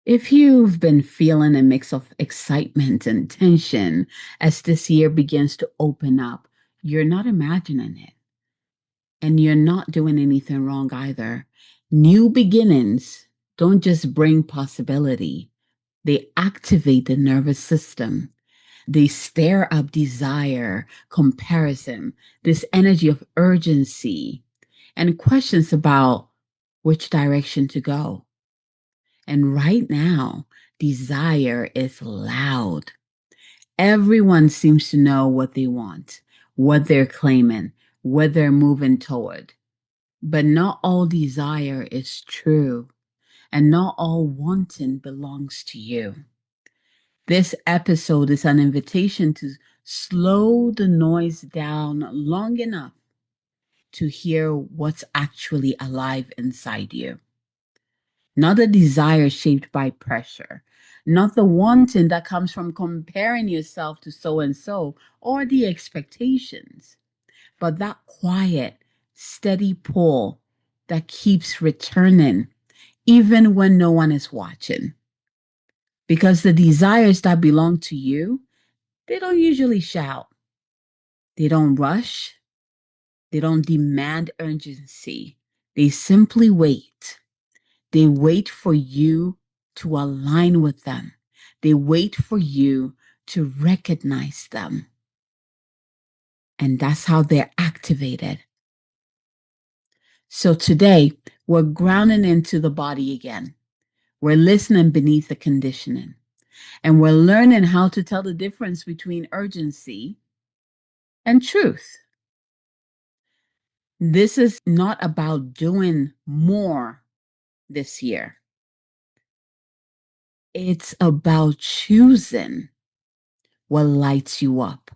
If you've been feeling a mix of excitement and tension as this year begins to open up, you're not imagining it. And you're not doing anything wrong either. New beginnings don't just bring possibility, they activate the nervous system. They stir up desire, comparison, this energy of urgency, and questions about which direction to go. And right now, desire is loud. Everyone seems to know what they want, what they're claiming, what they're moving toward. But not all desire is true, and not all wanting belongs to you. This episode is an invitation to slow the noise down long enough to hear what's actually alive inside you. Not a desire shaped by pressure, not the wanting that comes from comparing yourself to so and so or the expectations, but that quiet, steady pull that keeps returning even when no one is watching. Because the desires that belong to you, they don't usually shout, they don't rush, they don't demand urgency. They simply wait. They wait for you to align with them. They wait for you to recognize them. And that's how they're activated. So today, we're grounding into the body again. We're listening beneath the conditioning. And we're learning how to tell the difference between urgency and truth. This is not about doing more this year. It's about choosing what lights you up.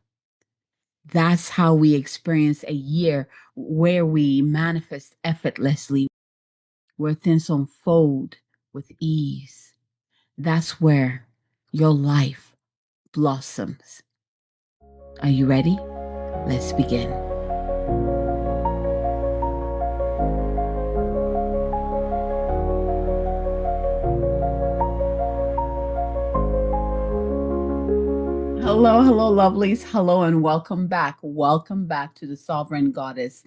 That's how we experience a year where we manifest effortlessly, where things unfold with ease. That's where your life blossoms. Are you ready? Let's begin. Hello, hello, lovelies. Hello, and welcome back. Welcome back to the Sovereign Goddess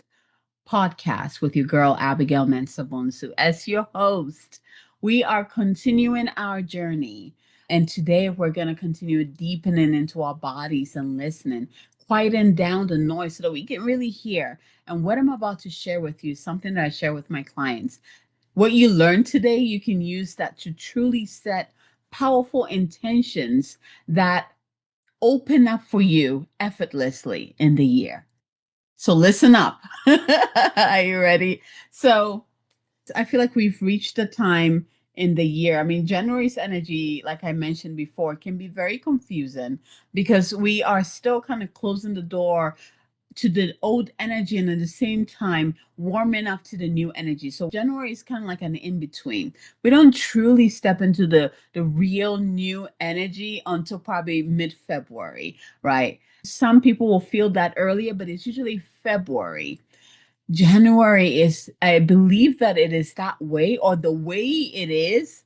podcast with your girl, Abigail Mensah-Bonsu. As your host, we are continuing our journey. And today we're going to continue deepening into our bodies and listening, quieting down the noise so that we can really hear. And what I'm about to share with you is something that I share with my clients. What you learned today, you can use that to truly set powerful intentions that open up for you effortlessly in the year. So listen up. Are you ready? So I feel like we've reached the time in the year. I mean, January's energy, like I mentioned before, can be very confusing because we are still kind of closing the door to the old energy and at the same time warming up to the new energy. So January is kind of like an in-between. We don't truly step into the real new energy until probably mid-February, right? Some people will feel that earlier, but it's usually February. January is, I believe that it is that way, or the way it is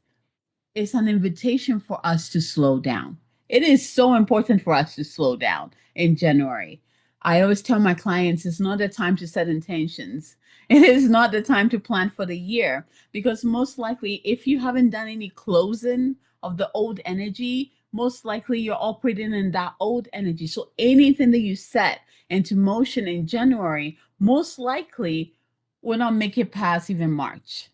an invitation for us to slow down. It is so important for us to slow down in January. I always tell my clients it's not the time to set intentions. It is not the time to plan for the year because most likely, if you haven't done any closing of the old energy, most likely you're operating in that old energy. So anything that you set into motion in January, most likely will not make it past even March,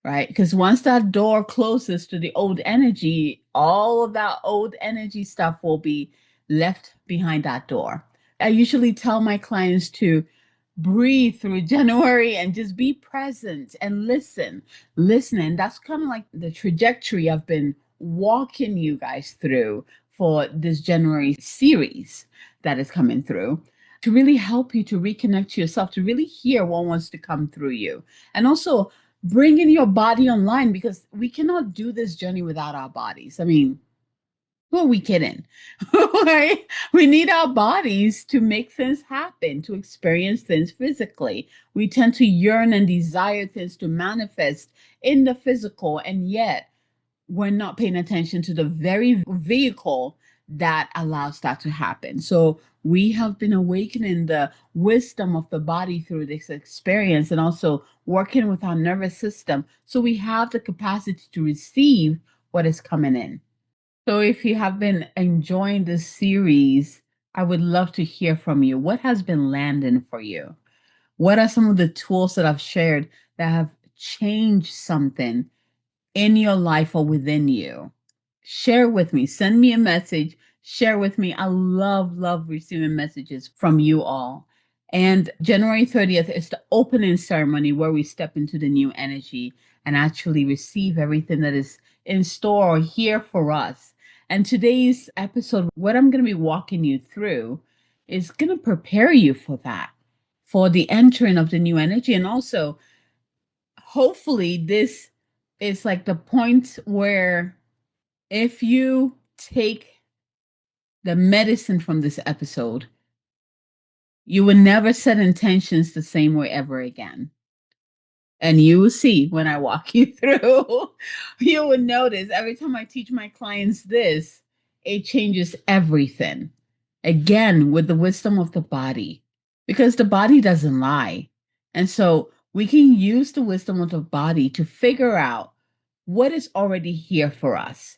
right? Because once that door closes to the old energy, all of that old energy stuff will be left behind that door. I usually tell my clients to breathe through January and just be present and listen. Listening, that's kind of like the trajectory I've been walking you guys through for this January series that is coming through to really help you to reconnect to yourself, to really hear what wants to come through you. And also bringing your body online because we cannot do this journey without our bodies. I mean, who are we kidding? Right? We need our bodies to make things happen, to experience things physically. We tend to yearn and desire things to manifest in the physical, and yet we're not paying attention to the very vehicle that allows that to happen. So we have been awakening the wisdom of the body through this experience and also working with our nervous system. So we have the capacity to receive what is coming in. So if you have been enjoying this series, I would love to hear from you. What has been landing for you? What are some of the tools that I've shared that have changed something in your life or within you? Share with me. Send me a message. Share with me. I love receiving messages from you all. And January 30th is the opening ceremony where we step into the new energy and actually receive everything that is in store or here for us. And today's episode, what I'm going to be walking you through is going to prepare you for that, for the entering of the new energy. And also, hopefully, this is like the point where if you take the medicine from this episode, you will never set intentions the same way ever again. And you will see when I walk you through, you will notice every time I teach my clients this, it changes everything. Again, with the wisdom of the body, because the body doesn't lie. And so we can use the wisdom of the body to figure out what is already here for us.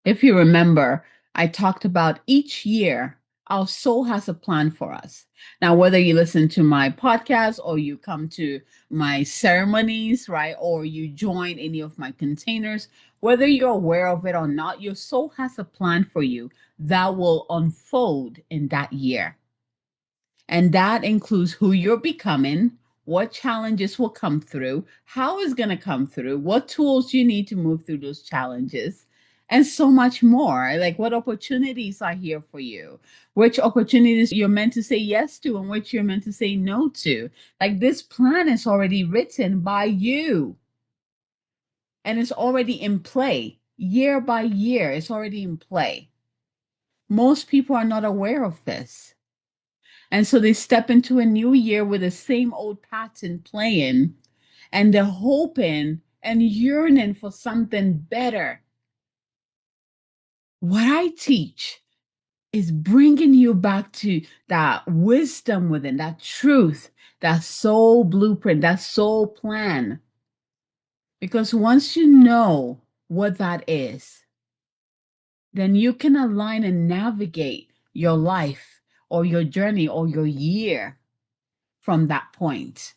If you remember, I talked about each year, our soul has a plan for us. Now, whether you listen to my podcast or you come to my ceremonies, right, or you join any of my containers, whether you're aware of it or not, your soul has a plan for you that will unfold in that year. And that includes who you're becoming, what challenges will come through, how it's going to come through, what tools you need to move through those challenges, and so much more. Like what opportunities are here for you, which opportunities you're meant to say yes to, and which you're meant to say no to. Like this plan is already written by you and it's already in play year by year. It's already in play. Most people are not aware of this. And so they step into a new year with the same old pattern playing, and they're hoping and yearning for something better. What I teach is bringing you back to that wisdom within, that truth, that soul blueprint, that soul plan. Because once you know what that is, then you can align and navigate your life or your journey or your year from that point.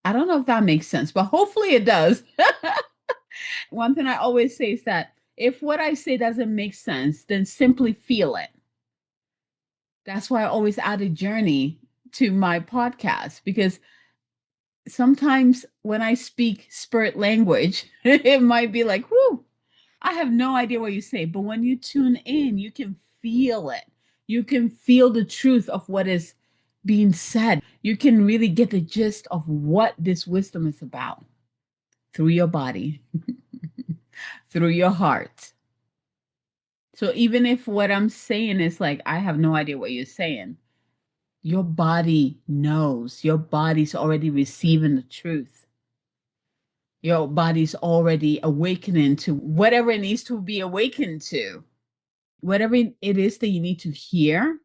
I don't know if that makes sense, but hopefully it does. One thing I always say is that if what I say doesn't make sense, then simply feel it. That's why I always add a journey to my podcast, because sometimes when I speak spirit language, it might be like, whoo, I have no idea what you say. But when you tune in, you can feel it. You can feel the truth of what is being said. You can really get the gist of what this wisdom is about through your body, through your heart. So even if what I'm saying is like, I have no idea what you're saying, your body knows. Your body's already receiving the truth. Your body's already awakening to whatever it needs to be awakened to. Whatever it is that you need to hear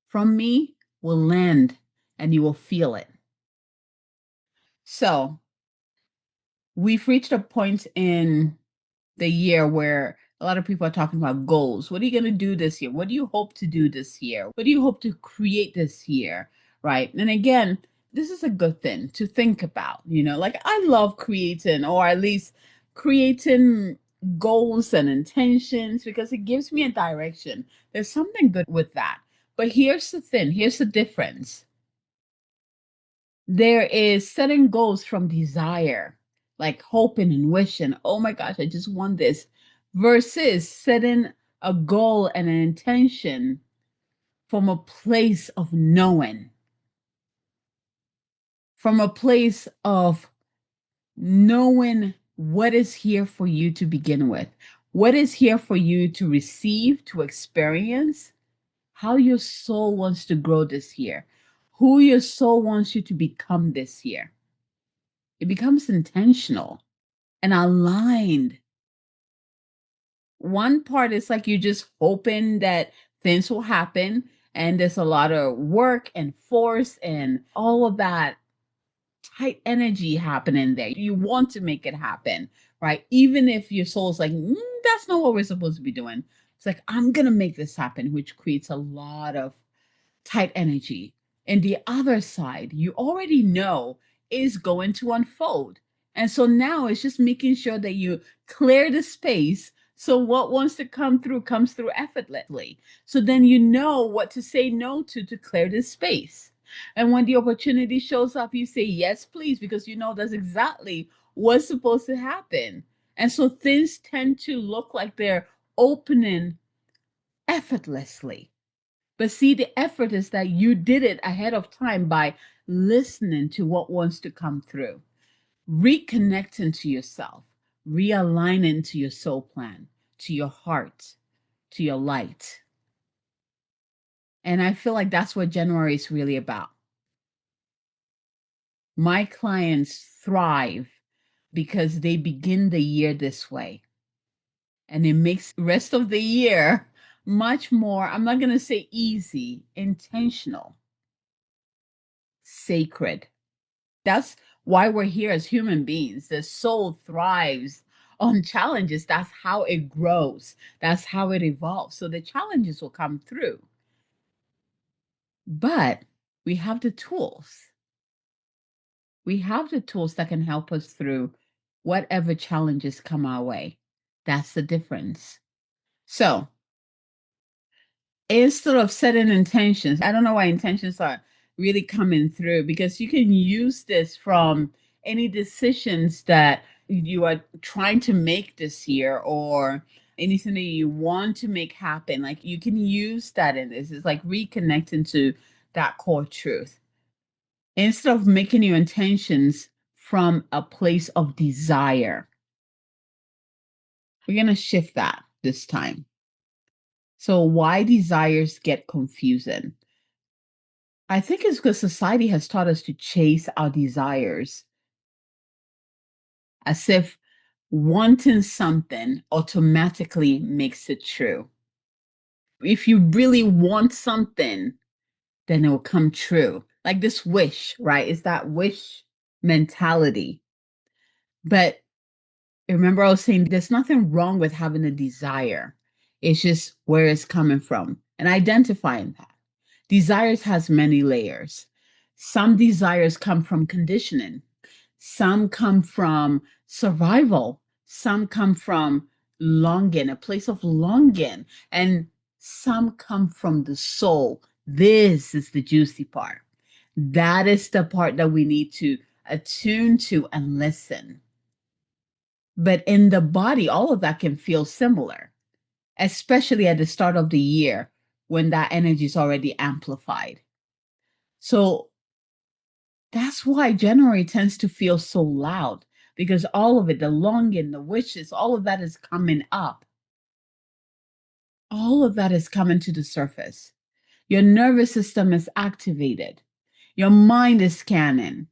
from me will land and you will feel it. So we've reached a point in the year where a lot of people are talking about goals. What are you going to do this year? What do you hope to do this year? What do you hope to create this year? Right. And again, this is a good thing to think about. Like I love creating, or at least creating goals and intentions, because it gives me a direction. There's something good with that. But here's the thing, here's the difference. There is setting goals from desire, like hoping and wishing, oh my gosh, I just want this, versus setting a goal and an intention from a place of knowing, from a place of knowing what is here for you to begin with, what is here for you to receive, to experience, how your soul wants to grow this year, who your soul wants you to become this year. It becomes intentional. and aligned. One part is like you're just hoping that things will happen, and there's a lot of work and force and all of that tight energy happening there. You want to make it happen, right? Even if your soul's like, that's not what we're supposed to be doing. It's like, I'm going to make this happen, which creates a lot of tight energy. And the other side, you already know is going to unfold. And so now it's just making sure that you clear the space so what wants to come through comes through effortlessly. So then you know what to say no to clear this space. And when the opportunity shows up, you say yes, please, because you know that's exactly what's supposed to happen. And so things tend to look like they're opening effortlessly. But see, the effort is that you did it ahead of time by listening to what wants to come through, reconnecting to yourself, realigning to your soul plan, to your heart, to your light. And I feel like that's what January is really about. My clients thrive because they begin the year this way. And it makes the rest of the year much more, I'm not going to say easy, intentional, sacred. That's why we're here as human beings. The soul thrives on challenges. That's how it grows. That's how it evolves. So the challenges will come through. But we have the tools. We have the tools that can help us through whatever challenges come our way. That's the difference. So instead of setting intentions, I don't know why intentions are really coming through, because you can use this from any decisions that you are trying to make this year, or anything that you want to make happen. Like you can use that in this. It's like reconnecting to that core truth. Instead of making your intentions from a place of desire, we're going to shift that this time. So, why desires get confusing? I think it's because society has taught us to chase our desires as if wanting something automatically makes it true. If you really want something, then it will come true. Like this wish, right? It's that wish mentality. But remember, I was saying there's nothing wrong with having a desire. It's just where it's coming from and identifying that. Desires has many layers. Some desires come from conditioning. Some come from survival. Some come from longing, a place of longing. And some come from the soul. This is the juicy part. That is the part that we need to attune to and listen. But in the body, all of that can feel similar, especially at the start of the year when that energy is already amplified. So that's why January tends to feel so loud, because all of it, the longing, the wishes, all of that is coming up. All of that is coming to the surface. Your nervous system is activated. Your mind is scanning.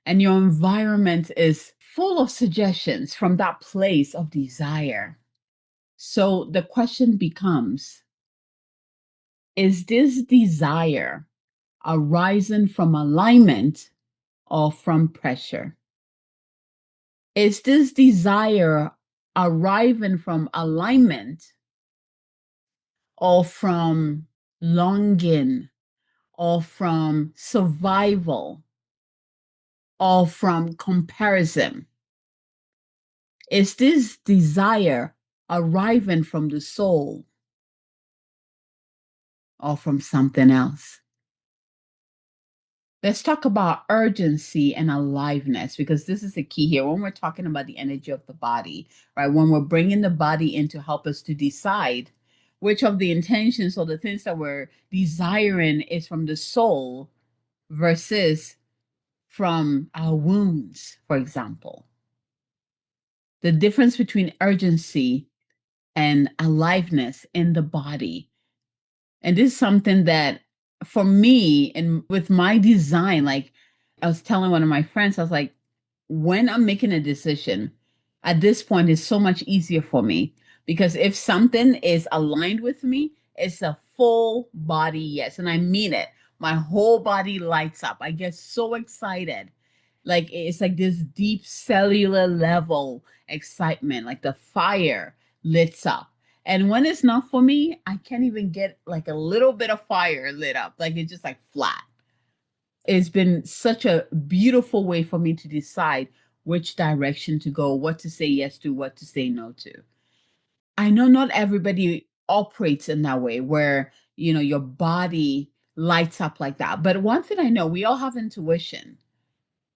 And your environment is full of suggestions from that place of desire. So the question becomes, is this desire arising from alignment or from pressure? Is this desire arriving from alignment or from longing or from survival or from comparison? Is this desire arriving from the soul or from something else? Let's talk about urgency and aliveness, because this is the key here when we're talking about the energy of the body, right? When we're bringing the body in to help us to decide which of the intentions or the things that we're desiring is from the soul versus from our wounds, for example. The difference between urgency and aliveness in the body. And this is something that for me and with my design, like I was telling one of my friends, I was like, when I'm making a decision, at this point, it's so much easier for me because if something is aligned with me, it's a full body yes. And I mean it. My whole body lights up. I get so excited. Like it's like this deep cellular level excitement, like the fire lit up. And when it's not for me, I can't even get like a little bit of fire lit up. Like it's just like flat. It's been such a beautiful way for me to decide which direction to go, what to say yes to, what to say no to. I know not everybody operates in that way where, your body lights up like that. But one thing I know, we all have intuition.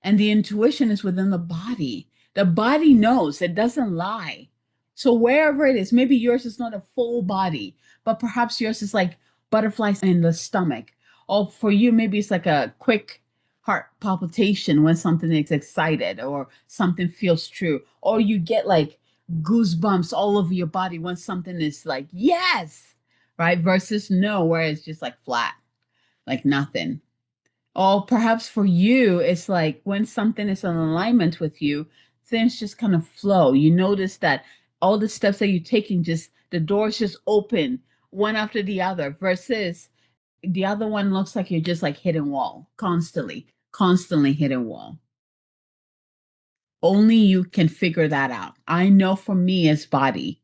And the intuition is within the body. The body knows, it doesn't lie. So wherever it is, maybe yours is not a full body, but perhaps yours is like butterflies in the stomach. Or for you, maybe it's like a quick heart palpitation when something is excited or something feels true. Or you get like goosebumps all over your body when something is like, yes, right? Versus no, where it's just like flat, like nothing. Or perhaps for you, it's like when something is in alignment with you, things just kind of flow. You notice that all the steps that you're taking, just the doors just open one after the other, versus the other one looks like you're just like hitting wall constantly, constantly hitting wall. Only you can figure that out. I know for me as body.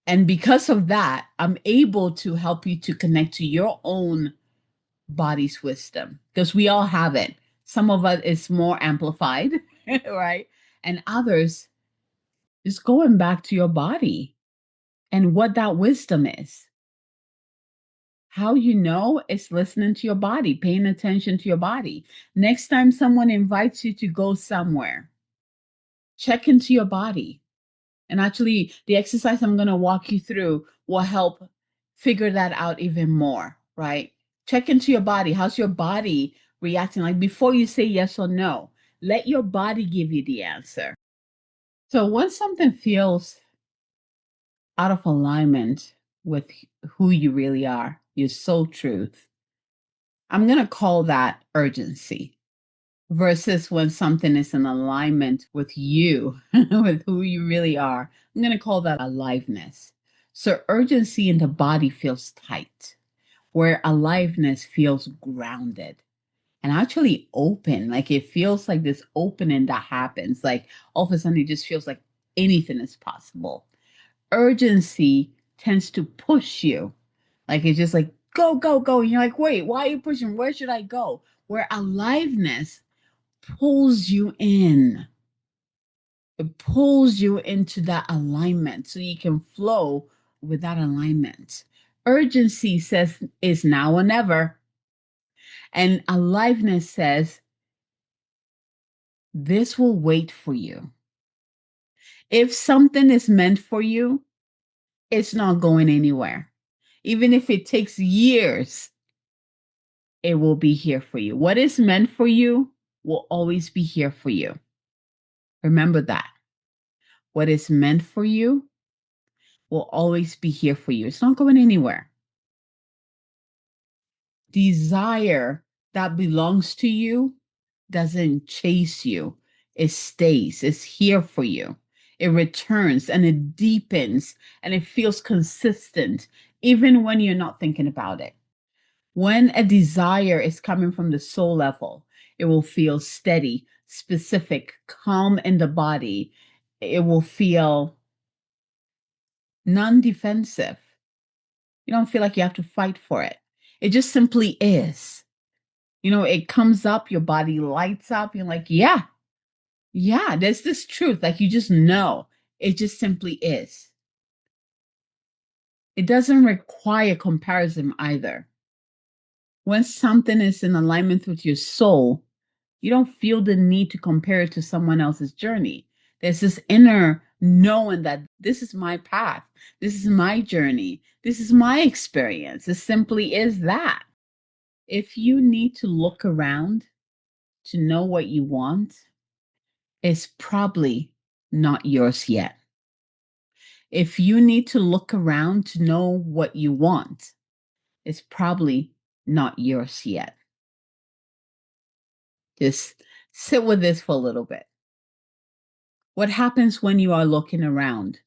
And because of that, I'm able to help you to connect to your own body's wisdom because we all have it. Some of us is more amplified, right? And others is going back to your body and what that wisdom is. How you know is listening to your body, paying attention to your body. Next time someone invites you to go somewhere, check into your body. And actually, the exercise I'm going to walk you through will help figure that out even more, right? Check into your body. How's your body reacting? Like before you say yes or no, let your body give you the answer. So when something feels out of alignment with who you really are, your soul truth, I'm going to call that urgency. Versus when something is in alignment with you, with who you really are. I'm going to call that aliveness. So urgency in the body feels tight, where aliveness feels grounded and actually open. Like it feels like this opening that happens. Like all of a sudden it just feels like anything is possible. Urgency tends to push you. Like it's just like, go, go, go. And you're like, wait, why are you pushing? Where should I go? Where aliveness pulls you in. It pulls you into that alignment so you can flow with that alignment. Urgency says is now or never. And aliveness says this will wait for you. If something is meant for you, it's not going anywhere. Even if it takes years, it will be here for you. What is meant for you will always be here for you. Remember that. What is meant for you will always be here for you. It's not going anywhere. Desire that belongs to you doesn't chase you, it stays, it's here for you. It returns and it deepens and it feels consistent, even when you're not thinking about it. When a desire is coming from the soul level, it will feel steady, specific, calm in the body. It will feel non defensive. You don't feel like you have to fight for it. It just simply is. It comes up, your body lights up. You're like, yeah, yeah, there's this truth. Like you just know. It just simply is. It doesn't require comparison either. When something is in alignment with your soul, you don't feel the need to compare it to someone else's journey. There's this inner knowing that this is my path. This is my journey. This is my experience. It simply is that. If you need to look around to know what you want, it's probably not yours yet. If you need to look around to know what you want, it's probably not yours yet. Just sit with this for a little bit. What happens when you are looking around?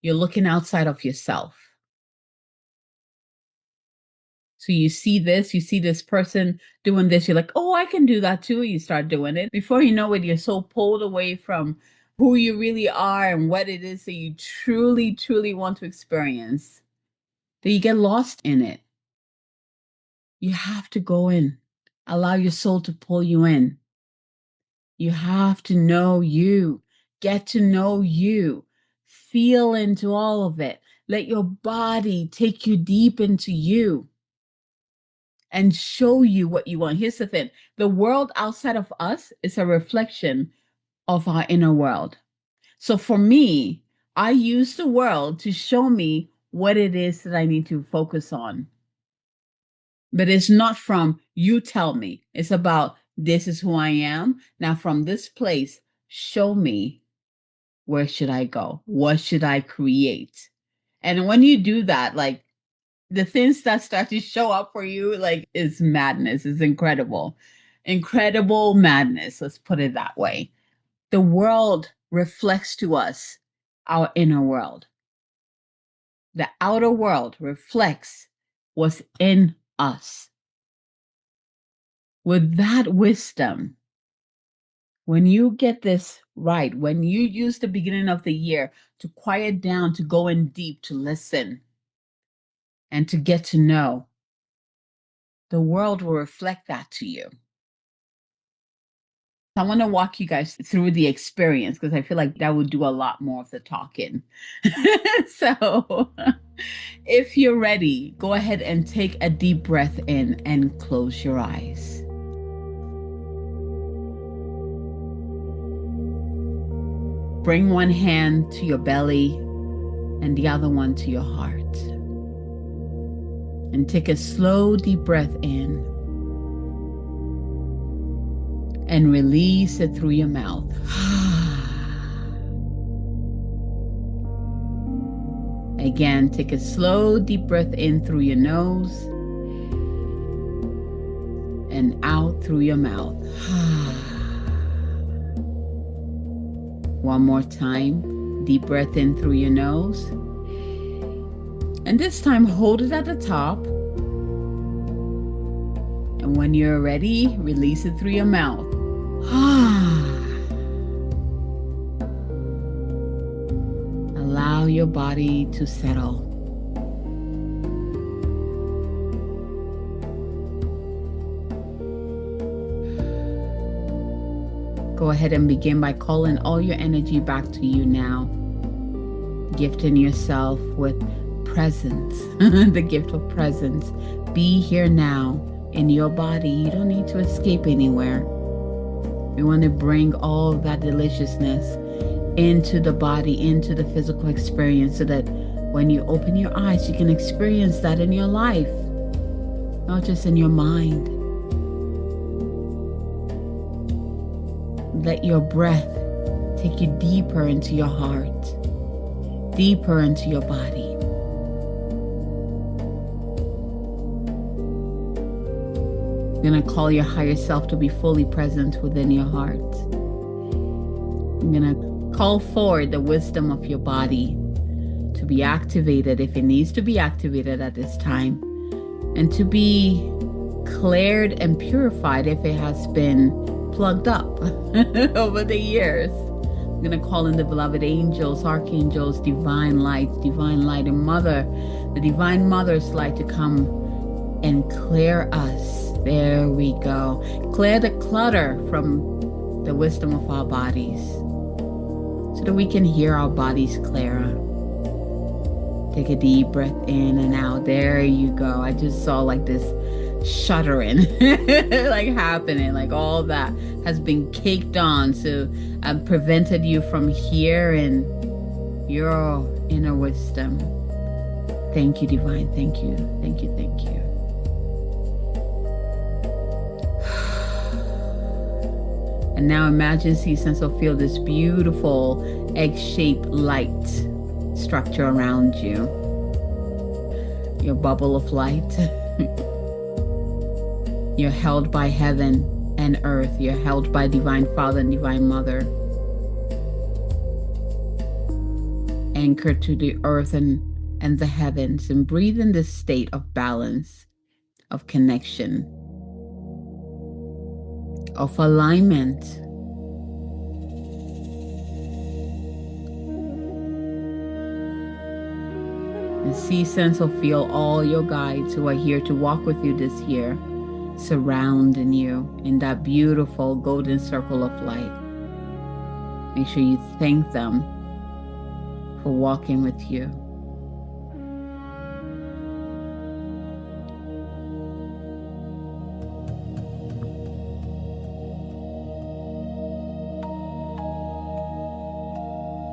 You're looking outside of yourself. So you see this person doing this, you're like, oh, I can do that too. You start doing it. Before you know it, you're so pulled away from who you really are and what it is that you truly, truly want to experience that you get lost in it. You have to go in, allow your soul to pull you in. You have to know you, get to know you, feel into all of it. Let your body take you deep into you and show you what you want. Here's the thing: the world outside of us is a reflection of our inner world. So for me, I use the world to show me what it is that I need to focus on. But it's not from you tell me, it's about this is who I am. Now, from this place, show me, where should I go? What should I create? And when you do that, like, the things that start to show up for you, like, is madness. It's incredible. Incredible madness. Let's put it that way. The world reflects to us our inner world. The outer world reflects what's in us. With that wisdom, when you get this right, when you use the beginning of the year to quiet down, to go in deep, to listen, and to get to know, the world will reflect that to you. I want to walk you guys through the experience because I feel like that would do a lot more of the talking. So, if you're ready, go ahead and take a deep breath in and close your eyes. Bring one hand to your belly and the other one to your heart. And take a slow, deep breath in and release it through your mouth. Again, take a slow, deep breath in through your nose and out through your mouth. One more time, deep breath in through your nose. And this time, hold it at the top. And when you're ready, release it through your mouth. Allow your body to settle. Go ahead and begin by calling all your energy back to you now. Gifting yourself with presence, the gift of presence. Be here now in your body. You don't need to escape anywhere. We want to bring all of that deliciousness into the body, into the physical experience, so that when you open your eyes, you can experience that in your life, not just in your mind. Let your breath take you deeper into your heart, deeper into your body. You're going to call your higher self to be fully present within your heart. I'm going to call forward the wisdom of your body to be activated if it needs to be activated at this time, and to be cleared and purified if it has been plugged up over the years. I'm going to call in the beloved angels, archangels, divine light, and mother, the divine mother's light, to come and clear us. There we go. Clear the clutter from the wisdom of our bodies so that we can hear our bodies clearer. Take a deep breath in and out. There you go. I just saw like this shuddering like happening, like all that has been caked on, so I've prevented you from hearing your inner wisdom. Thank you, divine. Thank you. Thank you. Thank you. And now imagine, see, sense, or feel this beautiful egg-shaped light structure around you. Your bubble of light. You're held by heaven and earth. You're held by Divine Father and Divine Mother. anchor to the earth and the heavens, and breathe in this state of balance, of connection, of alignment. And see, sense, or feel all your guides who are here to walk with you this year, surrounding you in that beautiful golden circle of light. Make sure you thank them for walking with you.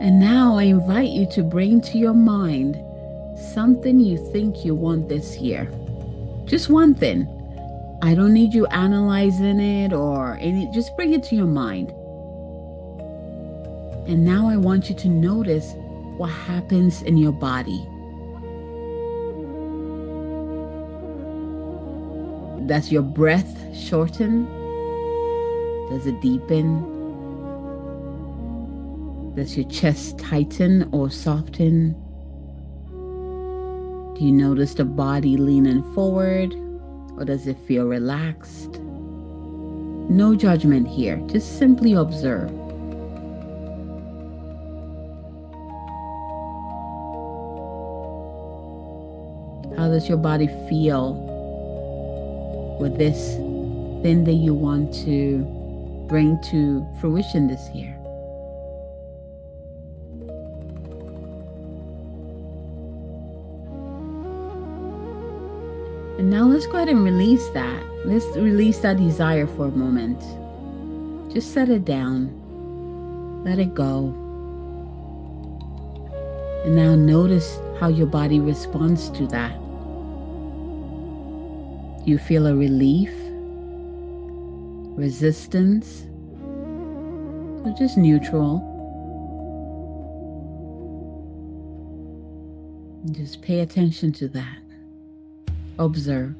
And now I invite you to bring to your mind something you think you want this year. Just one thing. I don't need you analyzing it or any, just bring it to your mind. And now I want you to notice what happens in your body. Does your breath shorten? Does it deepen? Does your chest tighten or soften? Do you notice the body leaning forward, or does it feel relaxed? No judgment here, just simply observe. How does your body feel with this thing that you want to bring to fruition this year? And now let's go ahead and release that. Let's release that desire for a moment. Just set it down. Let it go. And now notice how your body responds to that. Do you feel a relief? Resistance? Or just neutral? And just pay attention to that. Observe.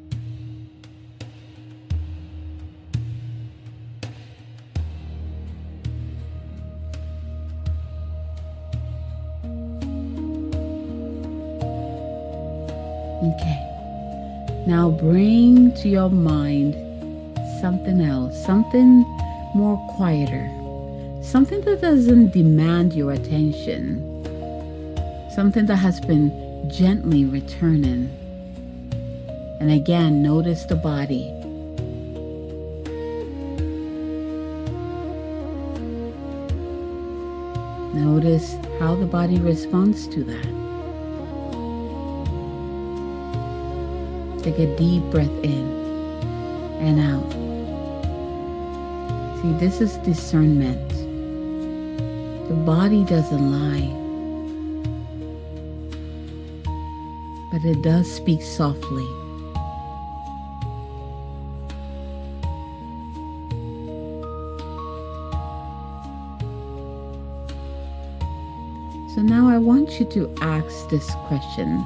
Okay. Now bring to your mind something else, something more quieter, something that doesn't demand your attention, something that has been gently returning. And again, notice the body. Notice how the body responds to that. Take a deep breath in and out. See, this is discernment. The body doesn't lie, but it does speak softly. So now I want you to ask this question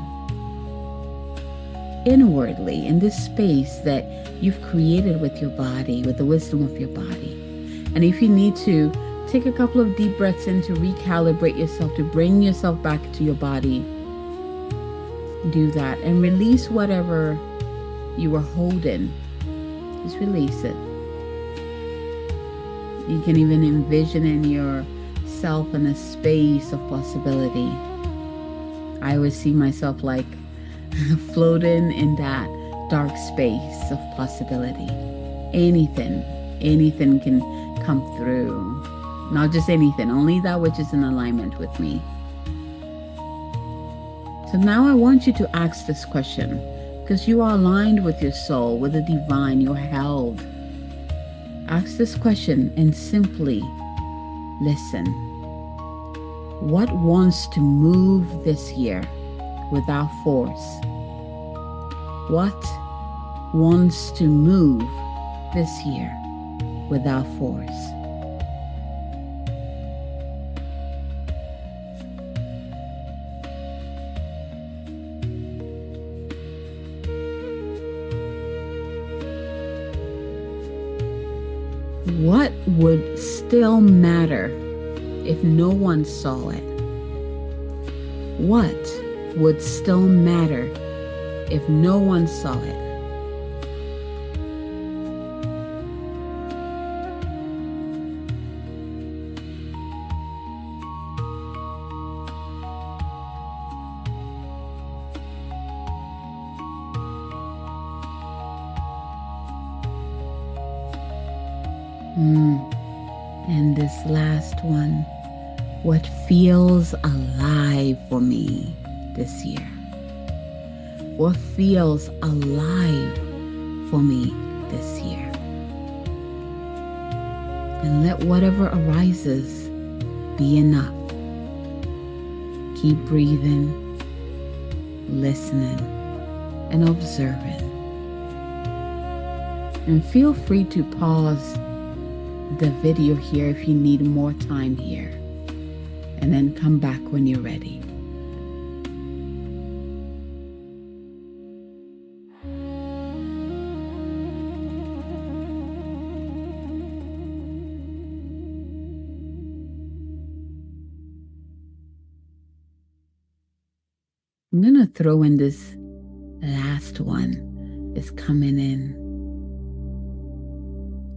inwardly in this space that you've created with your body, with the wisdom of your body. And if you need to, take a couple of deep breaths in to recalibrate yourself, to bring yourself back to your body. Do that and release whatever you were holding. Just release it. You can even envision in yourself in a space of possibility. I always see myself like floating in that dark space of possibility. Anything can come through. Not just anything, only that which is in alignment with me. So now I want you to ask this question, because you are aligned with your soul, with the divine, you're held. Ask this question and simply listen. What wants to move this year without force? What wants to move this year without force? What would still matter if no one saw it? What would still matter if no one saw it? And this last one, what feels alive for me this year? What feels alive for me this year? And let whatever arises be enough. Keep breathing, listening, and observing. And feel free to pause the video here if you need more time here, and then come back when you're ready. I'm going to throw in this last one is coming in.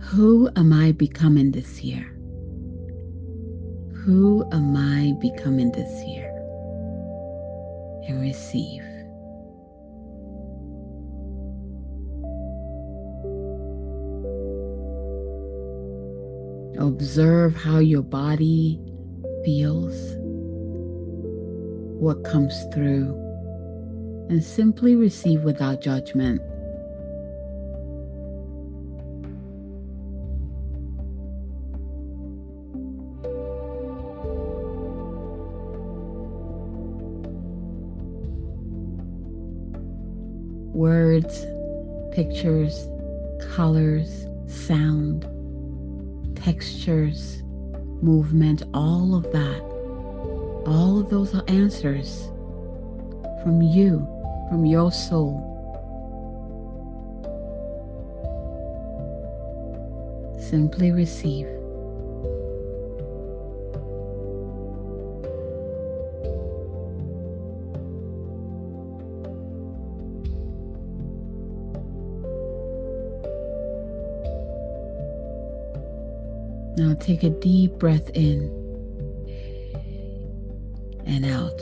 Who am I becoming this year? Who am I becoming this year? And receive. Observe how your body feels, what comes through, and simply receive without judgment. Words, pictures, colors, sound, textures, movement, all of that, all of those are answers from you, from your soul. Simply receive. Now take a deep breath in and out.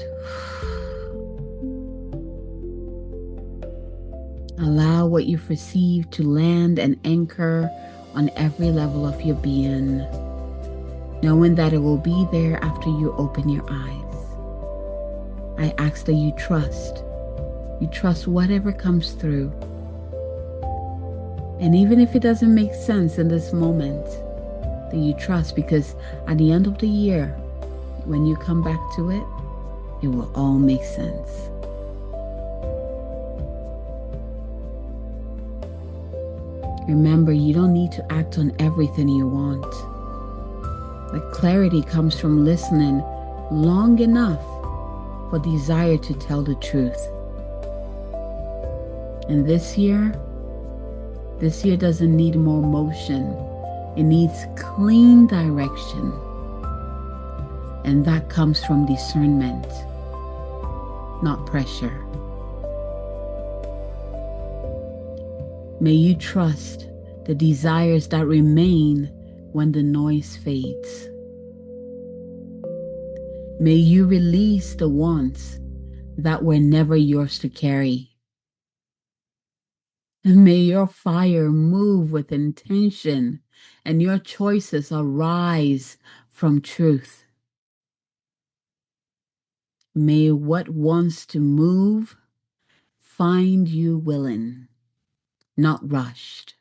Allow what you've received to land and anchor on every level of your being, knowing that it will be there after you open your eyes. I ask that you trust whatever comes through. And even if it doesn't make sense in this moment, that you trust, because at the end of the year, when you come back to it, it will all make sense. Remember, you don't need to act on everything you want. The clarity comes from listening long enough for desire to tell the truth. And this year doesn't need more motion. It needs clean direction. And that comes from discernment, not pressure. May you trust the desires that remain when the noise fades. May you release the wants that were never yours to carry. And may your fire move with intention and your choices arise from truth. May what wants to move find you willing, not rushed.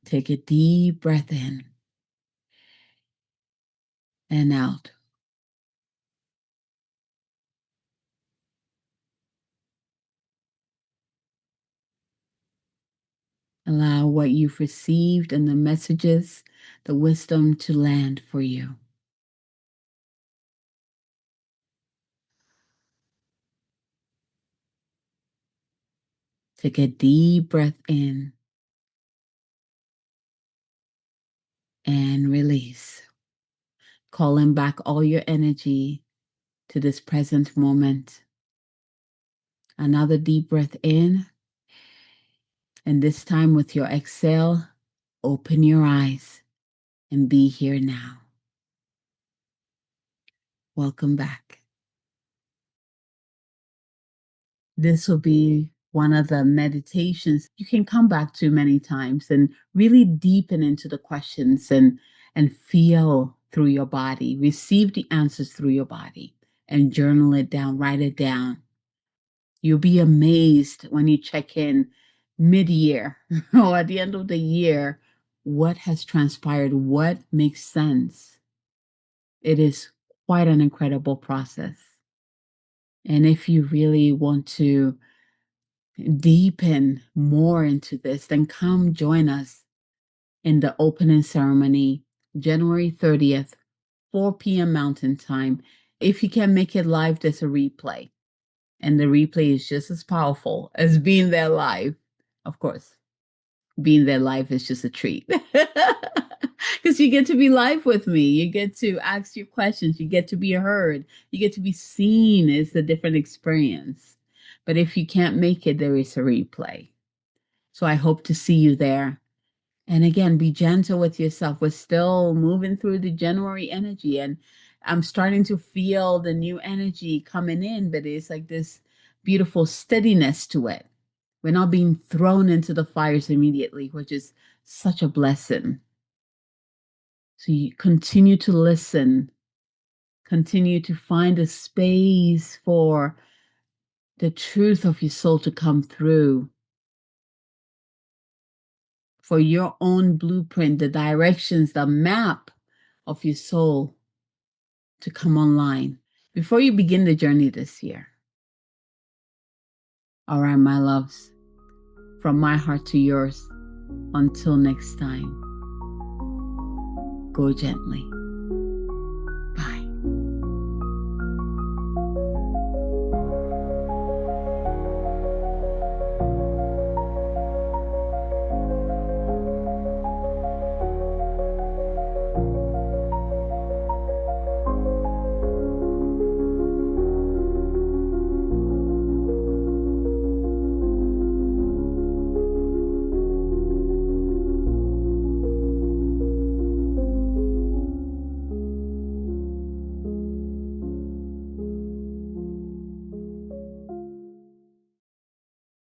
Take a deep breath in and out. Allow what you've received and the messages, the wisdom to land for you. Take a deep breath in calling back all your energy to this present moment. Another deep breath in, and this time with your exhale, open your eyes and be here now. Welcome back. This will be one of the meditations you can come back to many times and really deepen into the questions and feel through your body, receive the answers through your body, and journal it down, write it down. You'll be amazed when you check in mid-year or at the end of the year what has transpired, what makes sense. It is quite an incredible process. And if you really want to deepen more into this, then come join us in the opening ceremony, January 30th, 4 p.m. Mountain Time. If you can make it live, there's a replay. And the replay is just as powerful as being there live. Of course, being there live is just a treat. Because you get to be live with me. You get to ask your questions. You get to be heard. You get to be seen. It's a different experience. But if you can't make it, there is a replay. So I hope to see you there. And again, be gentle with yourself. We're still moving through the January energy, and I'm starting to feel the new energy coming in, but it's like this beautiful steadiness to it. We're not being thrown into the fires immediately, which is such a blessing. So you continue to listen, continue to find a space for the truth of your soul to come through, for your own blueprint, the directions, the map of your soul to come online before you begin the journey this year. All right, my loves, from my heart to yours, until next time, go gently.